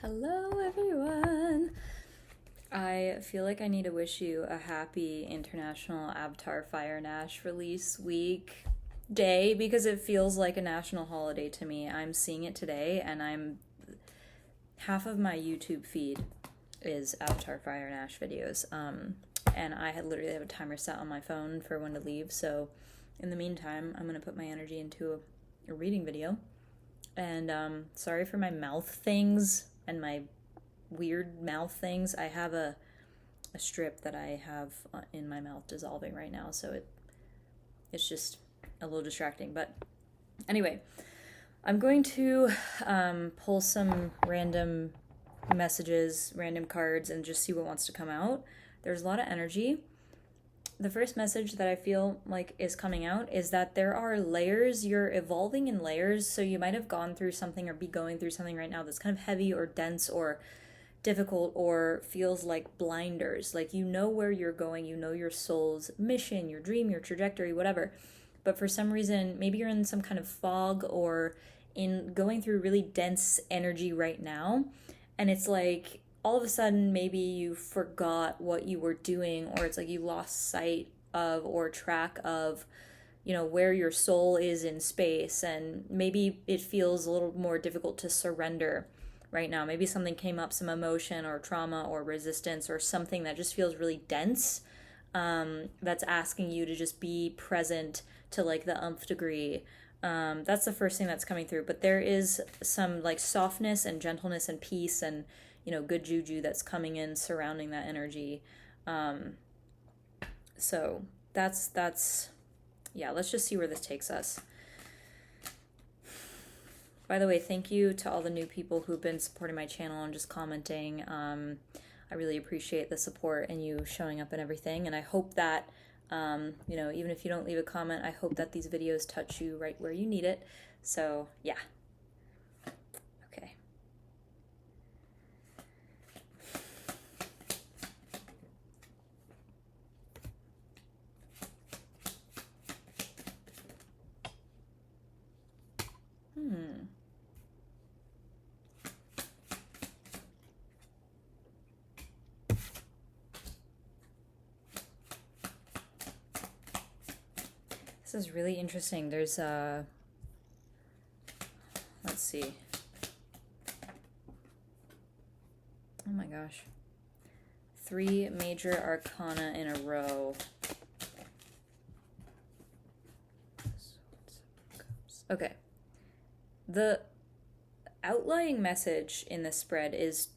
Hello, everyone. I feel like I need to wish you a happy International Avatar Fire and Ash release week day because it feels like a national holiday to me. I'm seeing it today, and I'm half of my YouTube feed is Avatar Fire and Ash videos. And I had literally have a timer set on my phone for when to leave. So, in the meantime, I'm gonna put my energy into a reading video. And sorry for my mouth things and my weird mouth things. I have a strip that I have in my mouth dissolving right now, so it's just a little distracting. But anyway, I'm going to pull some random messages, random cards, and just see what wants to come out. There's a lot of energy. The first message that I feel like is coming out is that there are layers. You're evolving in layers, so you might have gone through something or be going through something right now that's kind of heavy or dense or difficult or feels like blinders. Like you know where you're going, you know your soul's mission, your dream, your trajectory, whatever. But for some reason, maybe you're in some kind of fog or in going through really dense energy right now. And it's like all of a sudden maybe you forgot what you were doing, or it's like you lost sight of or track of where your soul is in space, and maybe it feels a little more difficult to surrender right now. Maybe something came up, some emotion or trauma or resistance or something that just feels really dense, that's asking you to just be present to like the nth degree. That's the first thing that's coming through, but there is some like softness and gentleness and peace and good juju that's coming in surrounding that energy. So that's yeah, let's just see where this takes us. By the way, thank you to all the new people who've been supporting my channel and just commenting. I really appreciate the support and you showing up and everything, and I hope that even if you don't leave a comment, I hope that these videos touch you right where you need it. So yeah. Okay. This is really interesting. There's let's see. Oh my gosh. 3 major arcana in a row. Okay. The outlying message in this spread is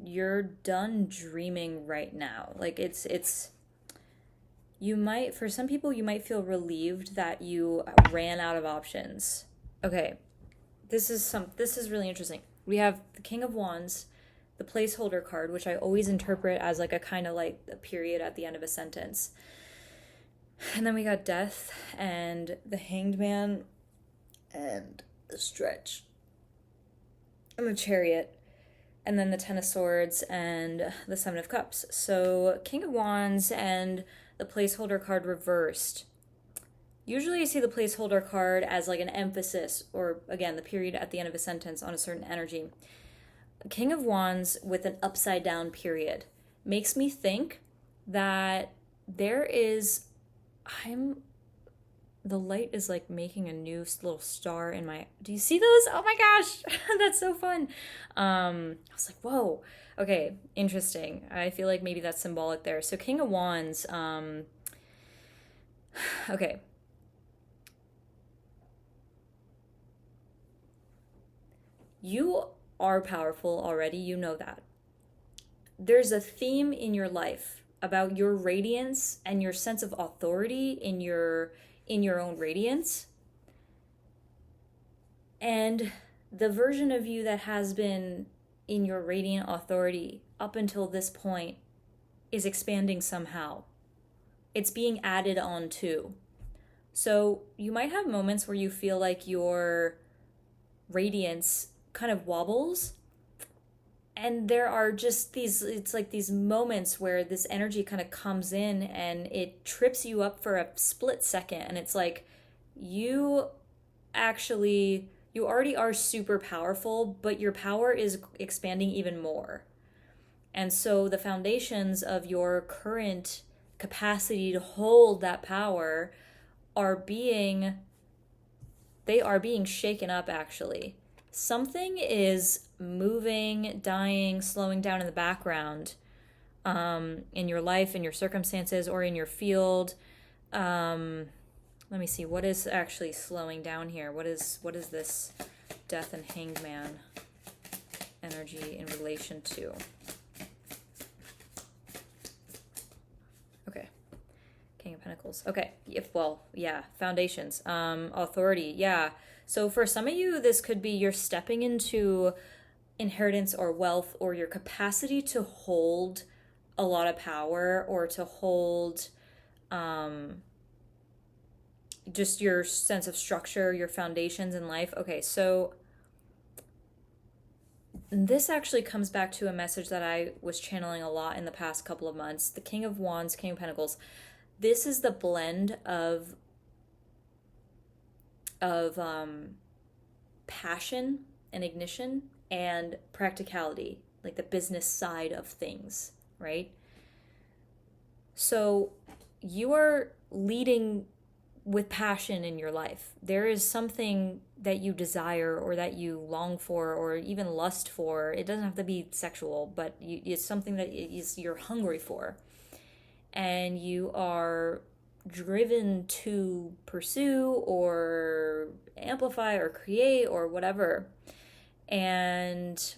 you're done dreaming right now. Like it's you might, for some people, you might feel relieved that you ran out of options. Okay. This is really interesting. We have the King of Wands, the placeholder card, which I always interpret as like a kind of like a period at the end of a sentence. And then we got Death and the Hanged Man and the Stretch and the Chariot, and then the Ten of Swords and the Seven of Cups. So King of Wands and the placeholder card reversed. Usually I see the placeholder card as like an emphasis, or again, the period at the end of a sentence on a certain energy. King of Wands with an upside down period makes me think that there is, the light is like making a new little star in my, do you see those? Oh my gosh, that's so fun. I was like, whoa, okay, interesting. I feel like maybe that's symbolic there. So King of Wands, okay. You are powerful already, you know that. There's a theme in your life about your radiance and your sense of authority in your own radiance. And the version of you that has been in your radiant authority up until this point is expanding somehow. It's being added on to. So you might have moments where you feel like your radiance kind of wobbles, and there are just these, it's like these moments where this energy kind of comes in and it trips you up for a split second, and it's like you actually You already are super powerful, but your power is expanding even more. And so the foundations of your current capacity to hold that power are being shaken up, actually. Something is moving, dying, slowing down in the background, in your life, in your circumstances, or in your field. Let me see, what is actually slowing down here? What is this Death and Hanged Man energy in relation to? Okay. King of Pentacles. Okay. Foundations. Authority. Yeah. So for some of you, this could be you're stepping into inheritance or wealth, or your capacity to hold a lot of power, or to hold just your sense of structure, your foundations in life. Okay, so this actually comes back to a message that I was channeling a lot in the past couple of months. The King of Wands, King of Pentacles. This is the blend of passion and ignition and practicality, like the business side of things, right? So you are leading with passion in your life. There is something that you desire, or that you long for, or even lust for. It doesn't have to be sexual, but it's something that you're hungry for. And you are driven to pursue or amplify or create or whatever. And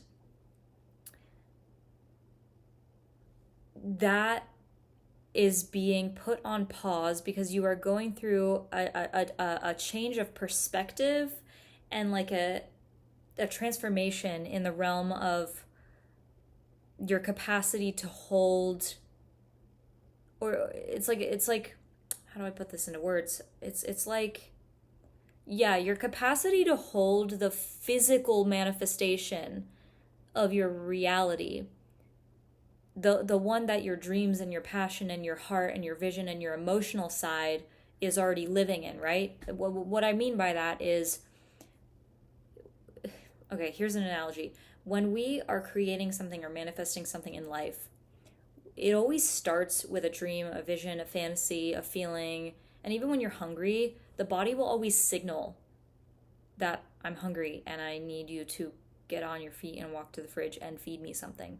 that is being put on pause because you are going through a change of perspective, and like a transformation in the realm of your capacity to hold, or it's like how do I put this into words? It's like, yeah, your capacity to hold the physical manifestation of your reality, the one that your dreams and your passion and your heart and your vision and your emotional side is already living in, right? What I mean by that is, okay, here's an analogy. When we are creating something or manifesting something in life, it always starts with a dream, a vision, a fantasy, a feeling. And even when you're hungry, the body will always signal that I'm hungry and I need you to get on your feet and walk to the fridge and feed me something.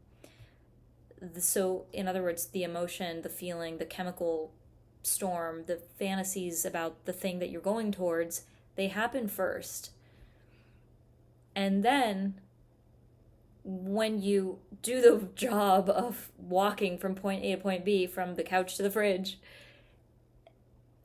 So, in other words, the emotion, the feeling, the chemical storm, the fantasies about the thing that you're going towards, they happen first. And then when you do the job of walking from point A to point B, from the couch to the fridge,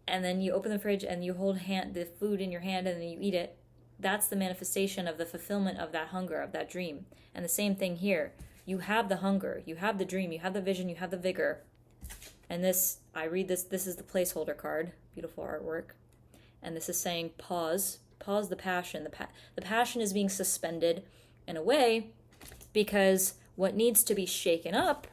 and then you open the fridge and you hold the food in your hand and then you eat it, that's the manifestation of the fulfillment of that hunger, of that dream. And the same thing here. You have the hunger, you have the dream, you have the vision, you have the vigor. And this, I read this is the placeholder card, beautiful artwork. And this is saying pause the passion. The passion is being suspended in a way because what needs to be shaken up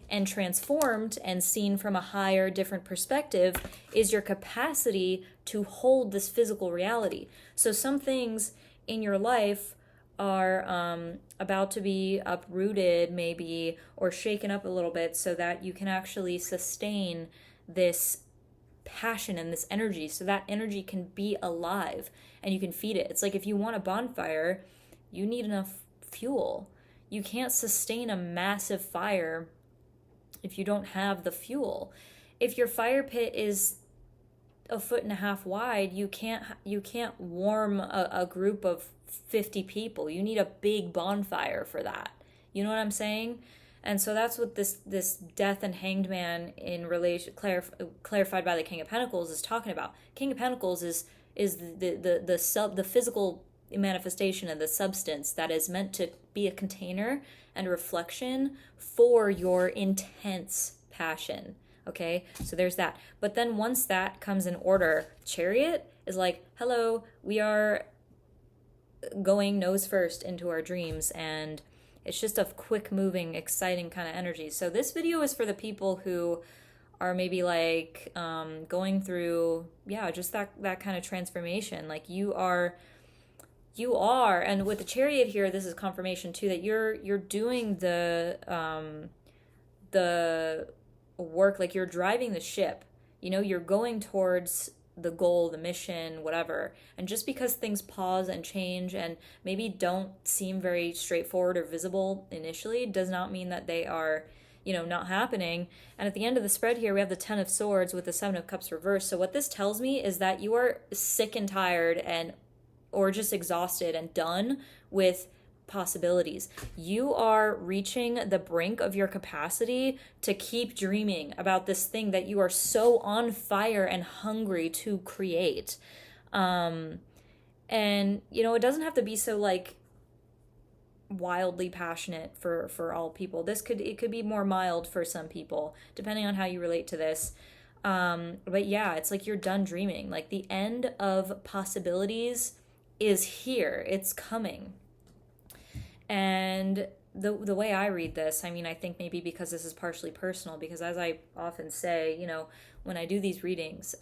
and transformed and seen from a higher, different perspective is your capacity to hold this physical reality. So some things in your life are about to be uprooted maybe, or shaken up a little bit, so that you can actually sustain this passion and this energy, so that energy can be alive and you can feed it. It's like if you want a bonfire, you need enough fuel. You can't sustain a massive fire if you don't have the fuel. If your fire pit is 1.5 feet wide, you can't warm a group of 50 people. You need a big bonfire for that. You know what I'm saying? And so that's what this Death and Hanged Man in relation clarified by the King of Pentacles is talking about. King of Pentacles is the physical manifestation of the substance that is meant to be a container and a reflection for your intense passion. Okay, so there's that. But then once that comes in order, Chariot is like, hello, we are going nose first into our dreams, and it's just a quick moving, exciting kind of energy. So this video is for the people who are maybe like going through, just that kind of transformation. Like you are You are, and with the Chariot here, this is confirmation too that you're doing the work, like you're driving the ship. You know, you're going towards the goal, the mission, whatever. And just because things pause and change and maybe don't seem very straightforward or visible initially does not mean that they are, you know, not happening. And at the end of the spread here, we have the Ten of Swords with the Seven of Cups reversed. So what this tells me is that you are sick and tired and or just exhausted and done with possibilities. You are reaching the brink of your capacity to keep dreaming about this thing that you are so on fire and hungry to create. And you know, it doesn't have to be so like wildly passionate for all people. It could be more mild for some people depending on how you relate to this. But yeah, it's like you're done dreaming. Like the end of possibilities is here. It's coming. And the way I read this, I mean, I think maybe because this is partially personal, because as I often say, you know, when I do these readings,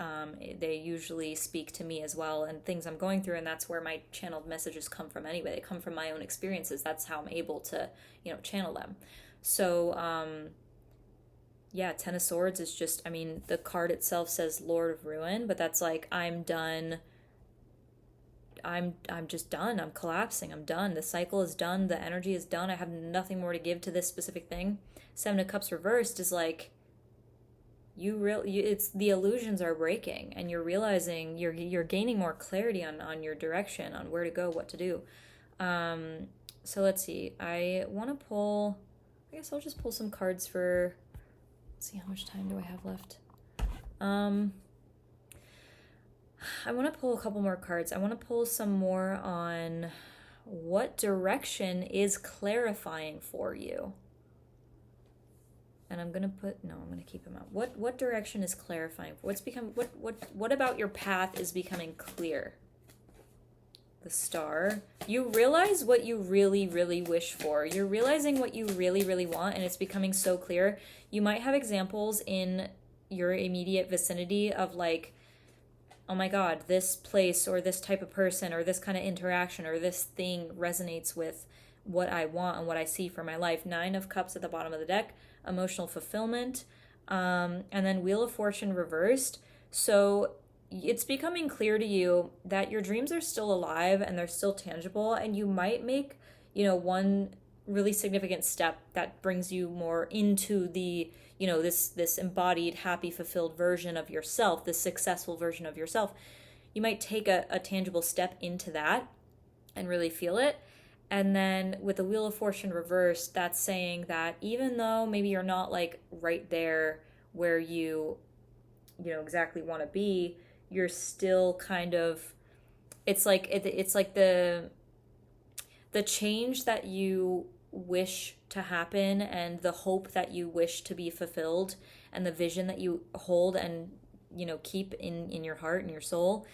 they usually speak to me as well and things I'm going through, and that's where my channeled messages come from anyway. They come from my own experiences. That's how I'm able to, you know, channel them. So, yeah, Ten of Swords is just, I mean, the card itself says Lord of Ruin, but that's like, I'm done. I'm just done. I'm collapsing. I'm done. The cycle is done. The energy is done. I have nothing more to give to this specific thing. Seven of Cups reversed is like it's the illusions are breaking and you're realizing you're gaining more clarity on your direction, on where to go, what to do. So let's see. I want to pull, I guess I'll just pull some cards for, let's see, how much time do I have left? I want to pull a couple more cards. I want to pull some more on what direction is clarifying for you. And I'm going to keep them out. What direction is clarifying? What about your path is becoming clear? The Star. You realize what you really, really wish for. You're realizing what you really, really want, and it's becoming so clear. You might have examples in your immediate vicinity of like, oh my God, this place or this type of person or this kind of interaction or this thing resonates with what I want and what I see for my life. Nine of Cups at the bottom of the deck, emotional fulfillment, and then Wheel of Fortune reversed. So it's becoming clear to you that your dreams are still alive and they're still tangible, and you might make, you know, one really significant step that brings you more into the, you know, this embodied, happy, fulfilled version of yourself, this successful version of yourself. You might take a tangible step into that and really feel it. And then with the Wheel of Fortune reversed, that's saying that even though maybe you're not like right there where you know, exactly want to be, you're still kind of, it's like the change that you wish to happen and the hope that you wish to be fulfilled and the vision that you hold and, you know, keep in your heart and your soul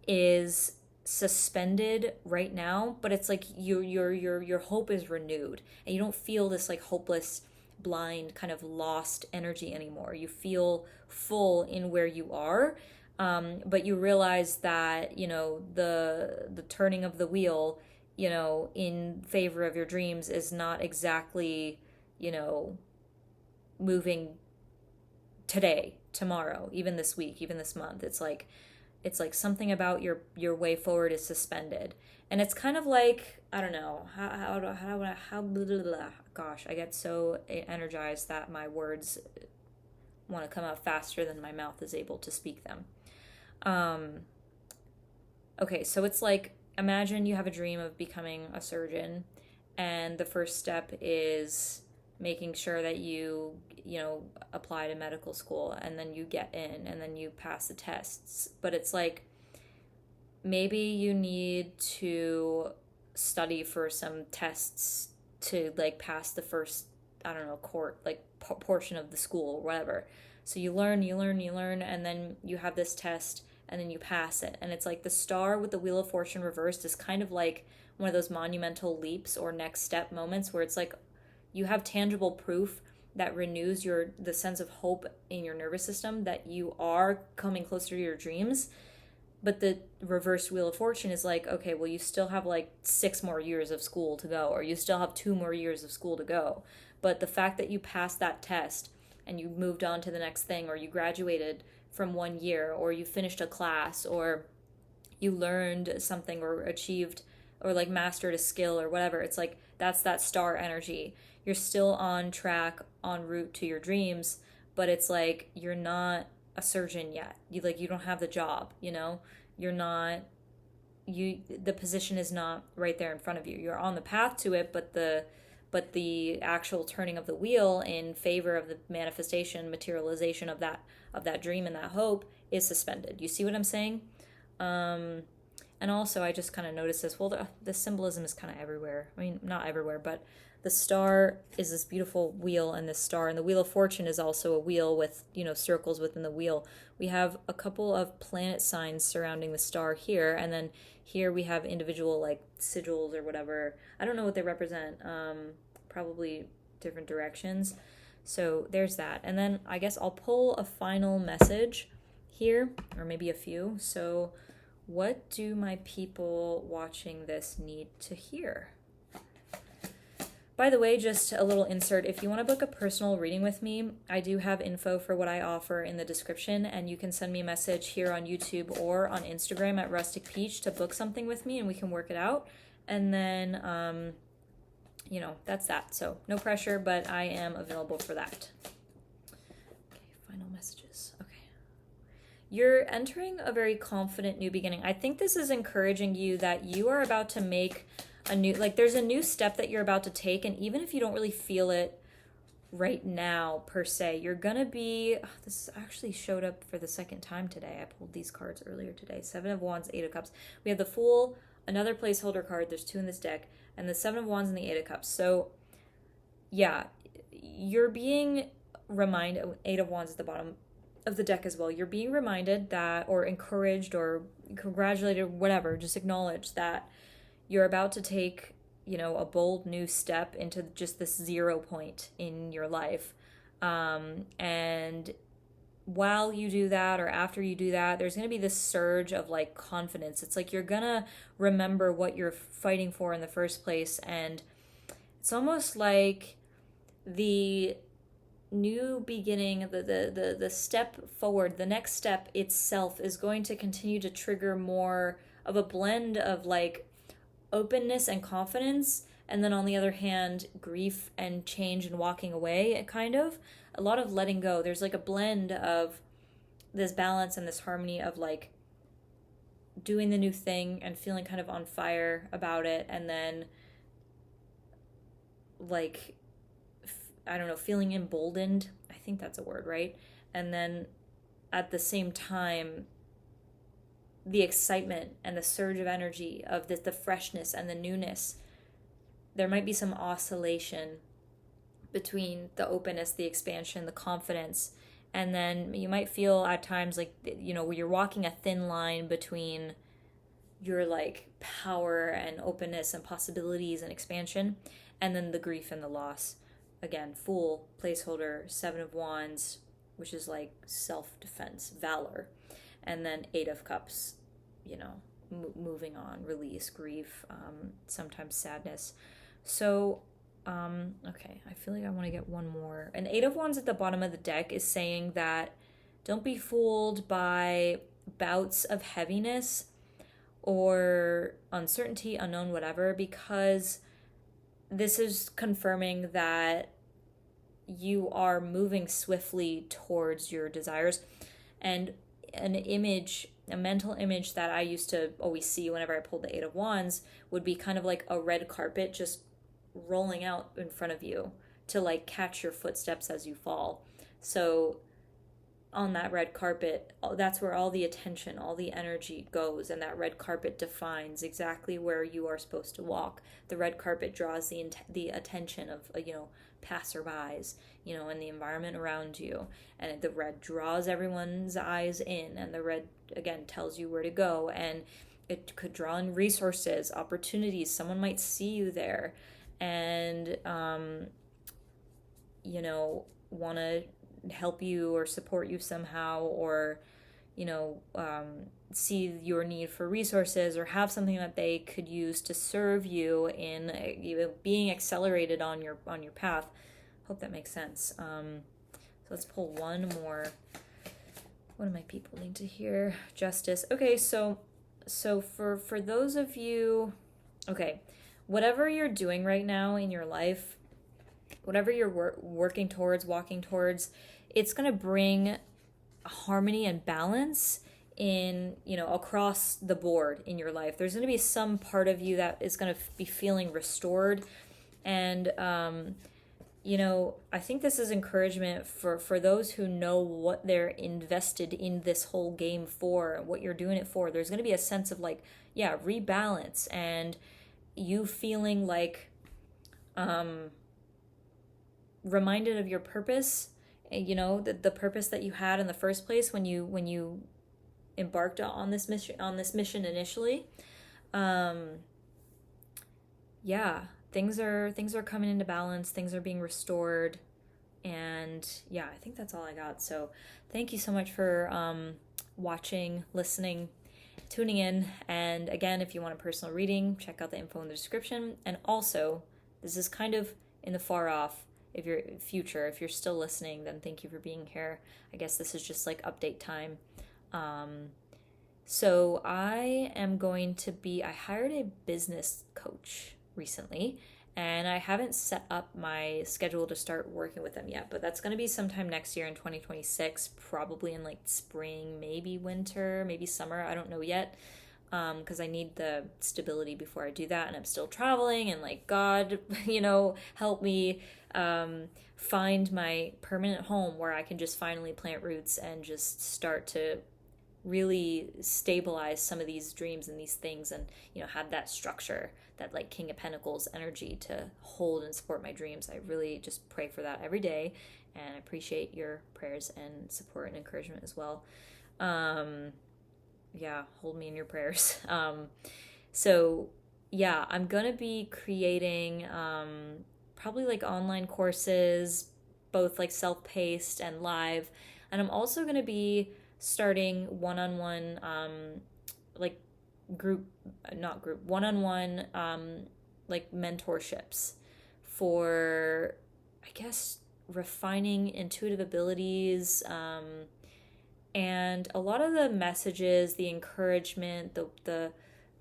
is suspended right now, but it's like your hope is renewed and you don't feel this like hopeless, blind, kind of lost energy anymore. You feel full in where you are, but you realize that, you know, the turning of the wheel, you know, in favor of your dreams is not exactly, you know, moving today, tomorrow, even this week, even this month. It's like something about your way forward is suspended. And it's kind of like, I don't know, gosh, I get so energized that my words want to come out faster than my mouth is able to speak them. Okay, so it's like, imagine you have a dream of becoming a surgeon, and the first step is making sure that you know, apply to medical school, and then you get in, and then you pass the tests. But it's like, maybe you need to study for some tests to like pass the first, I don't know, portion of the school or whatever. So you learn, and then you have this test, and then you pass it. And it's like the Star with the Wheel of Fortune reversed is kind of like one of those monumental leaps or next step moments where it's like you have tangible proof that renews the sense of hope in your nervous system that you are coming closer to your dreams. But the reversed Wheel of Fortune is like, okay, well, you still have like 6 more years of school to go, or you still have 2 more years of school to go. But the fact that you passed that test and you moved on to the next thing, or you graduated from 1 year, or you finished a class, or you learned something, or achieved, or like mastered a skill, or whatever, it's like that's that star energy. You're still on track, en route to your dreams, but it's like you're not a surgeon yet. You don't have the job, you're not, the position is not right there in front of you. You're on the path to it, but the actual turning of the wheel in favor of the manifestation, materialization of that dream and that hope is suspended. You see what I'm saying? And also, I just kind of noticed this. Well, the symbolism is kind of everywhere. I mean, not everywhere, but the star is this beautiful wheel, and this star, and the Wheel of Fortune is also a wheel with, circles within the wheel. We have a couple of planet signs surrounding the star here, and then here we have individual like sigils or whatever. I don't know what they represent. Probably different directions. So there's that. And then I guess I'll pull a final message here, or maybe a few. So what do my people watching this need to hear? By the way, just a little insert, if you want to book a personal reading with me, I do have info for what I offer in the description, and you can send me a message here on YouTube or on Instagram at Rustic Peach to book something with me, and we can work it out. And then, that's that. So no pressure, but I am available for that. Okay, final messages. Okay. You're entering a very confident new beginning. I think this is encouraging you that you are about to make there's a new step that you're about to take, and even if you don't really feel it right now per se, you're gonna be, this actually showed up for the second time today. I pulled these cards earlier today. 7 of Wands, 8 of Cups. We have the Fool, another placeholder card, there's 2 in this deck, and the 7 of Wands and the 8 of Cups. So yeah, you're being reminded, 8 of Wands at the bottom of the deck as well. You're being reminded that, or encouraged, or congratulated, whatever, just acknowledge that you're about to take, a bold new step into just this 0 point in your life. And while you do that, or after you do that, there's going to be this surge of like confidence. It's like you're going to remember what you're fighting for in the first place. And it's almost like the new beginning, the step forward, the next step itself is going to continue to trigger more of a blend of like openness and confidence, and then on the other hand, grief and change and walking away, kind of a lot of letting go. There's like a blend of this balance and this harmony of like doing the new thing and feeling kind of on fire about it, and then like I don't know, feeling emboldened. I think that's a word, right? And then at the same time, the excitement and the surge of energy of the freshness and the newness. There might be some oscillation between the openness, the expansion, the confidence, and then you might feel at times like, where you're walking a thin line between your like power and openness and possibilities and expansion, and then the grief and the loss. Again, Fool, placeholder, 7 of Wands, which is like self-defense, valor. And then 8 of Cups, moving on, release, grief, sometimes sadness. So, okay, I feel like I want to get one more. And 8 of Wands at the bottom of the deck is saying that don't be fooled by bouts of heaviness or uncertainty, unknown, whatever, because this is confirming that you are moving swiftly towards your desires. And a mental image that I used to always see whenever I pulled the 8 of Wands would be kind of like a red carpet just rolling out in front of you to like catch your footsteps as you fall. So on that red carpet, that's where all the attention, all the energy goes, and that red carpet defines exactly where you are supposed to walk. The red carpet draws the attention of passerbys, and the environment around you, and the red draws everyone's eyes in, and the red again tells you where to go, and it could draw in resources, opportunities. Someone might see you there, and want to help you or support you somehow, or see your need for resources or have something that they could use to serve you in being accelerated on your path. Hope that makes sense. So let's pull one more. What do my people need to hear? Justice. Okay, so for those of you, okay, whatever you're doing right now in your life, whatever you're working towards, walking towards, it's going to bring harmony and balance in, across the board in your life. There's going to be some part of you that is going to be feeling restored. And, I think this is encouragement for those who know what they're invested in this whole game for, what you're doing it for. There's going to be a sense of rebalance and you feeling reminded of your purpose, the purpose that you had in the first place when you embarked on this mission initially. Things are coming into balance, things are being restored, and I think that's all I got. So thank you so much for watching, listening, tuning in. And again, if you want a personal reading, check out the info in the description. And also, this is kind of in the far off. If you're still listening, then thank you for being here. I guess this is just update time. So I hired a business coach recently, and I haven't set up my schedule to start working with them yet, but that's going to be sometime next year in 2026, probably in spring, maybe winter, maybe summer. I don't know yet. Because I need the stability before I do that, and I'm still traveling, and God, help me find my permanent home where I can just finally plant roots and just start to really stabilize some of these dreams and these things, and have that structure, that King of Pentacles energy to hold and support my dreams. I really just pray for that every day, and I appreciate your prayers and support and encouragement as well. Hold me in your prayers. I'm gonna be creating probably online courses, both self-paced and live, and I'm also gonna be starting one-on-one one-on-one mentorships for, I guess, refining intuitive abilities, and a lot of the messages, the encouragement, the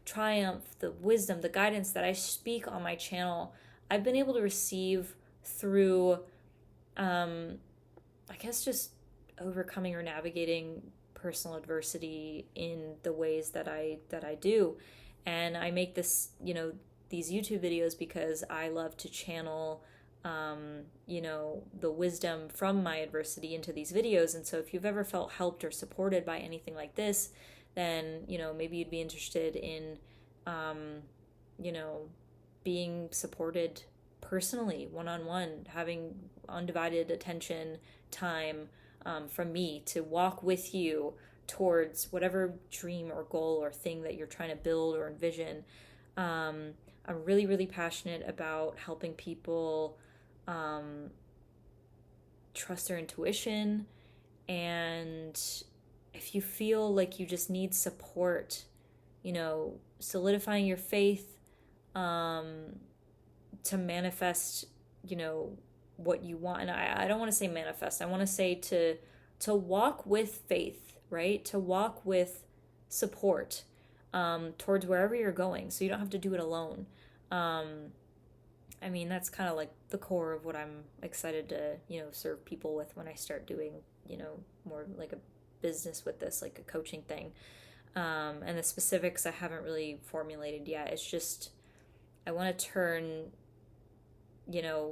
triumph, the wisdom, the guidance that I speak on my channel, I've been able to receive through, I guess, just overcoming or navigating personal adversity in the ways that I do. And I make these YouTube videos because I love to channel the wisdom from my adversity into these videos. And so if you've ever felt helped or supported by anything like this, then, maybe you'd be interested in, being supported personally, one-on-one, having undivided attention, time, from me to walk with you towards whatever dream or goal or thing that you're trying to build or envision. I'm really, really passionate about helping people trust their intuition, and if you feel like you just need support, solidifying your faith to manifest, what you want. And I don't want to say manifest, I want to say to walk with faith, right? To walk with support towards wherever you're going, so you don't have to do it alone. That's kind of the core of what I'm excited to, serve people with when I start doing, more a business with this, a coaching thing. And the specifics I haven't really formulated yet. It's just, I want to turn,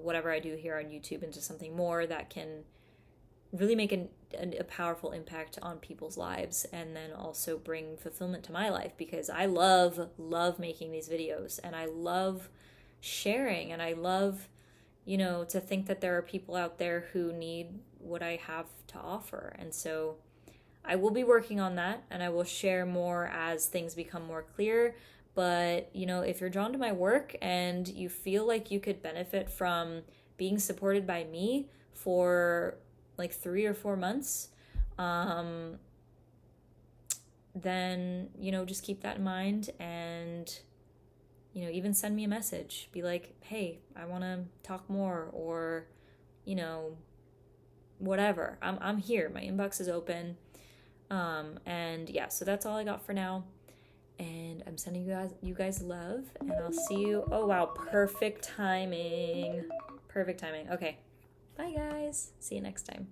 whatever I do here on YouTube into something more that can really make a powerful impact on people's lives, and then also bring fulfillment to my life, because I love making these videos, and I love sharing, and I love, to think that there are people out there who need what I have to offer. And so I will be working on that, and I will share more as things become more clear. But, if you're drawn to my work and you feel like you could benefit from being supported by me for 3 or 4 months, then, you know, just keep that in mind and, you know, even send me a message. Be like, hey, I want to talk more, or, you know, whatever. I'm here. My inbox is open. And yeah, so that's all I got for now. And I'm sending you guys love, and I'll see you. Oh wow, perfect timing. Perfect timing. Okay. Bye guys. See you next time.